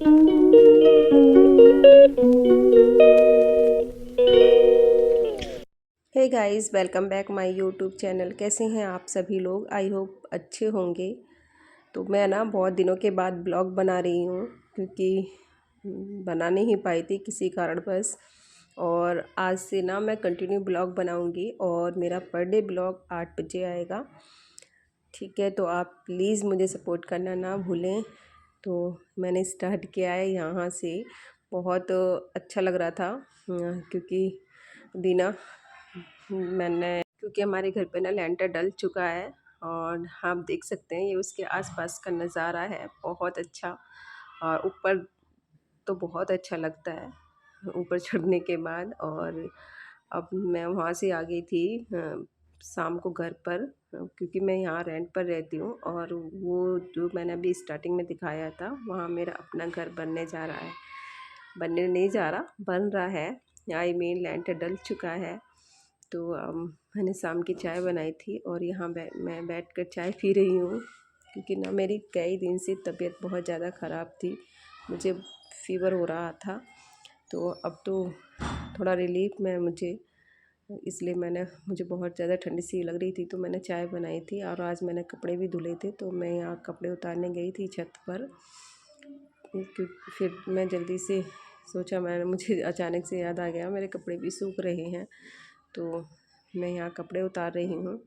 Hey guys, welcome back my YouTube channel. कैसे हैं आप सभी लोग? आई होप अच्छे होंगे। तो मैं ना बहुत दिनों के बाद ब्लॉग बना रही हूँ, क्योंकि बना नहीं पाई थी किसी कारणवश। और आज से ना मैं कंटिन्यू ब्लॉग बनाऊँगी और मेरा पर डे ब्लॉग 8 बजे आएगा। ठीक है, तो आप प्लीज़ मुझे सपोर्ट करना ना भूलें। तो मैंने स्टार्ट किया है यहाँ से। बहुत अच्छा लग रहा था, क्योंकि दीना क्योंकि हमारे घर पे ना लेंटर डल चुका है। और आप देख सकते हैं ये उसके आसपास का नज़ारा है, बहुत अच्छा। और ऊपर तो बहुत अच्छा लगता है ऊपर चढ़ने के बाद। और अब मैं वहाँ से आ गई थी शाम को घर पर, क्योंकि मैं यहाँ रेंट पर रहती हूँ। और वो जो मैंने अभी स्टार्टिंग में दिखाया था, वहाँ मेरा अपना घर बनने जा रहा है। बनने नहीं जा रहा, बन रहा है। आई मीन लेंटर डल चुका है। तो मैंने शाम की चाय बनाई थी और यहाँ मैं बैठकर चाय पी रही हूँ, क्योंकि ना मेरी कई दिन से तबीयत बहुत ज़्यादा ख़राब थी। मुझे फ़ीवर हो रहा था। तो अब तो थोड़ा रिलीफ में मुझे, इसलिए मुझे बहुत ज़्यादा ठंडी सी लग रही थी, तो मैंने चाय बनाई थी। और आज मैंने कपड़े भी धुले थे, तो मैं यहाँ कपड़े उतारने गई थी छत पर। फिर मैं जल्दी से सोचा, मुझे अचानक से याद आ गया मेरे कपड़े भी सूख रहे हैं। तो मैं यहाँ कपड़े उतार रही हूँ।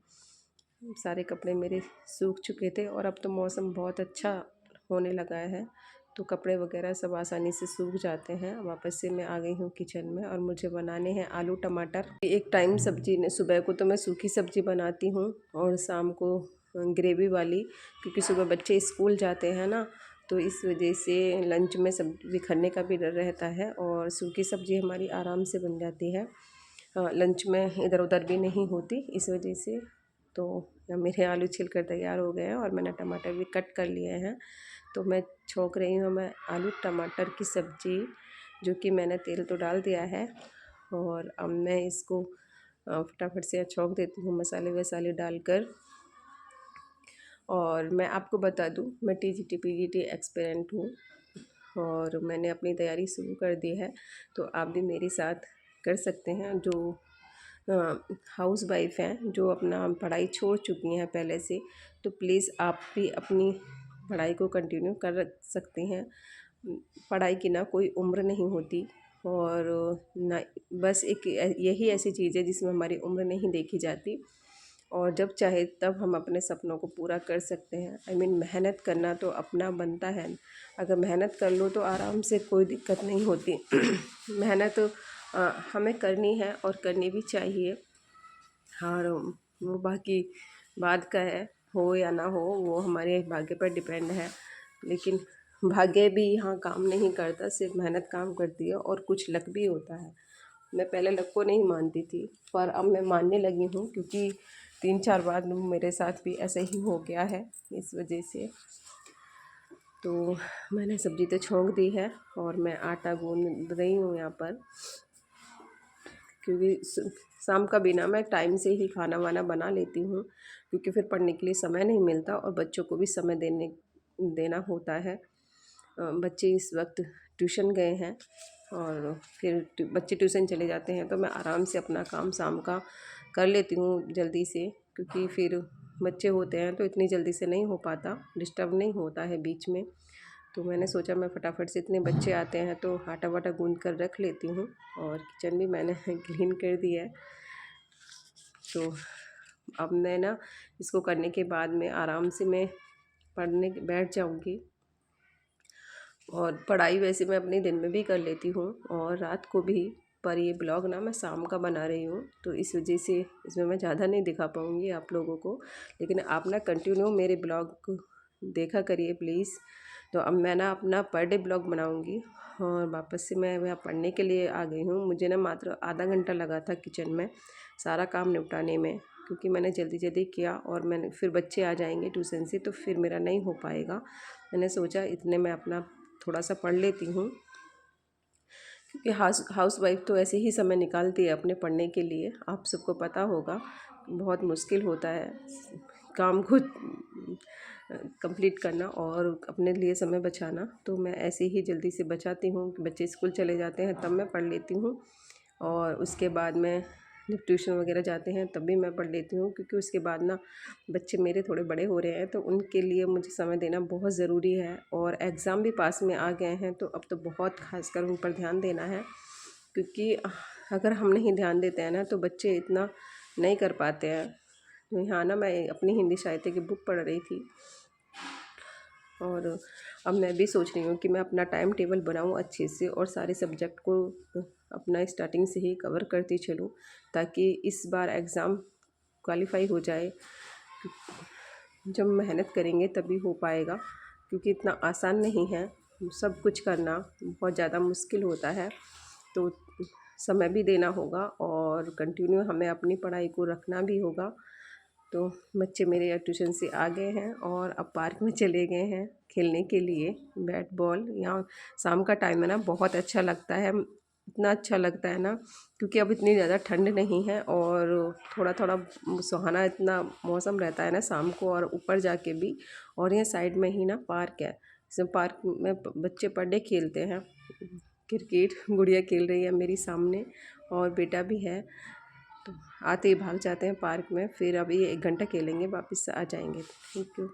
सारे कपड़े मेरे सूख चुके थे और अब तो मौसम बहुत अच्छा होने लगा है, तो कपड़े वगैरह सब आसानी से सूख जाते हैं। वापस से मैं आ गई हूँ किचन में और मुझे बनाने हैं आलू टमाटर। एक टाइम सब्जी ने, सुबह को तो मैं सूखी सब्जी बनाती हूँ और शाम को ग्रेवी वाली, क्योंकि सुबह बच्चे स्कूल जाते हैं ना, तो इस वजह से लंच में सब्जी बिखरने का भी डर रहता है। और सूखी सब्जी हमारी आराम से बन जाती है, लंच में इधर उधर भी नहीं होती, इस वजह से। तो मेरे आलू छिलकर तैयार हो गए हैं और मैंने टमाटर भी कट कर लिए हैं। तो मैं छौंक रही हूँ मैं आलू टमाटर की सब्ज़ी, जो कि मैंने तेल तो डाल दिया है। और अब मैं इसको फटाफट से छौंक देती हूँ मसाले वसाले डालकर। और मैं आपको बता दूँ, मैं टीजीटी पीजीटी एक्सपेरेंट हूँ और मैंने अपनी तैयारी शुरू कर दी है। तो आप भी मेरे साथ कर सकते हैं, जो हाउस वाइफ हैं, जो अपना पढ़ाई छोड़ चुकी हैं पहले से। तो प्लीज़ आप भी अपनी पढ़ाई को कंटिन्यू कर सकते हैं। पढ़ाई की ना कोई उम्र नहीं होती, और ना बस एक यही ऐसी चीज़ है जिसमें हमारी उम्र नहीं देखी जाती। और जब चाहे तब हम अपने सपनों को पूरा कर सकते हैं। आई मीन मेहनत करना तो अपना बनता है। अगर मेहनत कर लो तो आराम से, कोई दिक्कत नहीं होती। मेहनत हमें करनी है और करनी भी चाहिए। और वो बाकी बात का है, हो या ना हो, वो हमारे भाग्य पर डिपेंड है। लेकिन भाग्य भी यहाँ काम नहीं करता, सिर्फ मेहनत काम करती है। और कुछ लक भी होता है। मैं पहले लक को नहीं मानती थी, पर अब मैं मानने लगी हूँ, क्योंकि 3-4 बार मेरे साथ भी ऐसे ही हो गया है, इस वजह से। तो मैंने सब्ज़ी तो छौंक दी है और मैं आटा गूंद रही हूँ यहाँ पर, क्योंकि शाम का भी ना मैं टाइम से ही खाना वाना बना लेती हूँ, क्योंकि फिर पढ़ने के लिए समय नहीं मिलता और बच्चों को भी समय देना होता है। बच्चे इस वक्त ट्यूशन गए हैं, और फिर बच्चे ट्यूशन चले जाते हैं तो मैं आराम से अपना काम शाम का कर लेती हूँ जल्दी से, क्योंकि फिर बच्चे होते हैं तो इतनी जल्दी से नहीं हो पाता, डिस्टर्ब नहीं होता है बीच में। तो मैंने सोचा मैं फटाफट से, इतने बच्चे आते हैं तो आटा वाटा गूंद कर रख लेती हूँ। और किचन भी मैंने क्लीन कर दिया है। तो अब मैं ना इसको करने के बाद में आराम से मैं पढ़ने बैठ जाऊँगी। और पढ़ाई वैसे मैं अपने दिन में भी कर लेती हूँ और रात को भी, पर ये ब्लॉग ना मैं शाम का बना रही हूँ, तो इस वजह से इसमें मैं ज़्यादा नहीं दिखा पाऊँगी आप लोगों को। लेकिन आप ना कंटिन्यू मेरे ब्लॉग को देखा करिए प्लीज़। तो अब मैं ना अपना पर डे ब्लॉग बनाऊँगी। और वापस से मैं यहाँ पढ़ने के लिए आ गई हूँ। मुझे ना मात्र आधा घंटा लगा था किचन में सारा काम निपटाने में, क्योंकि मैंने जल्दी जल्दी किया। और मैंने फिर बच्चे आ जाएंगे ट्यूशन से, तो फिर मेरा नहीं हो पाएगा। मैंने सोचा इतने में अपना थोड़ा सा पढ़ लेती हूँ, क्योंकि हाउस वाइफ तो ऐसे ही समय निकालती है अपने पढ़ने के लिए। आप सबको पता होगा बहुत मुश्किल होता है काम को कंप्लीट करना और अपने लिए समय बचाना, तो मैं ऐसे ही जल्दी से बचाती हूँ कि बच्चे स्कूल चले जाते हैं तब मैं पढ़ लेती हूँ, और उसके बाद मैं जब ट्यूशन वगैरह जाते हैं तब भी मैं पढ़ लेती हूँ, क्योंकि उसके बाद ना बच्चे मेरे थोड़े बड़े हो रहे हैं तो उनके लिए मुझे समय देना बहुत ज़रूरी है। और एग्ज़ाम भी पास में आ गए हैं तो अब तो बहुत खासकर उन पर ध्यान देना है, क्योंकि अगर हम नहीं ध्यान देते हैं ना तो बच्चे इतना नहीं कर पाते हैं। तो यहाँ ना मैं अपनी हिंदी साहित्य की बुक पढ़ रही थी, और अब मैं भी सोच रही हूँ कि मैं अपना टाइम टेबल बनाऊँ अच्छे से और सारे सब्जेक्ट को अपना स्टार्टिंग से ही कवर करती चलूँ, ताकि इस बार एग्ज़ाम क्वालिफाई हो जाए। जब मेहनत करेंगे तभी हो पाएगा, क्योंकि इतना आसान नहीं है सब कुछ करना, बहुत ज़्यादा मुश्किल होता है। तो समय भी देना होगा और कंटिन्यू हमें अपनी पढ़ाई को रखना भी होगा। तो बच्चे मेरे ट्यूशन से आ गए हैं और अब पार्क में चले गए हैं खेलने के लिए बैट बॉल। यहाँ शाम का टाइम है ना, बहुत अच्छा लगता है, इतना अच्छा लगता है ना, क्योंकि अब इतनी ज़्यादा ठंड नहीं है और थोड़ा थोड़ा सुहाना इतना मौसम रहता है ना शाम को, और ऊपर जाके भी। और यहाँ साइड में ही ना पार्क है, इस पार्क में बच्चे पर डे खेलते हैं क्रिकेट। गुड़िया खेल रही है मेरी सामने और बेटा भी है, तो आते ही भाग जाते हैं पार्क में। फिर अभी 1 घंटा खेलेंगे, वापस आ जाएंगे। Thank you.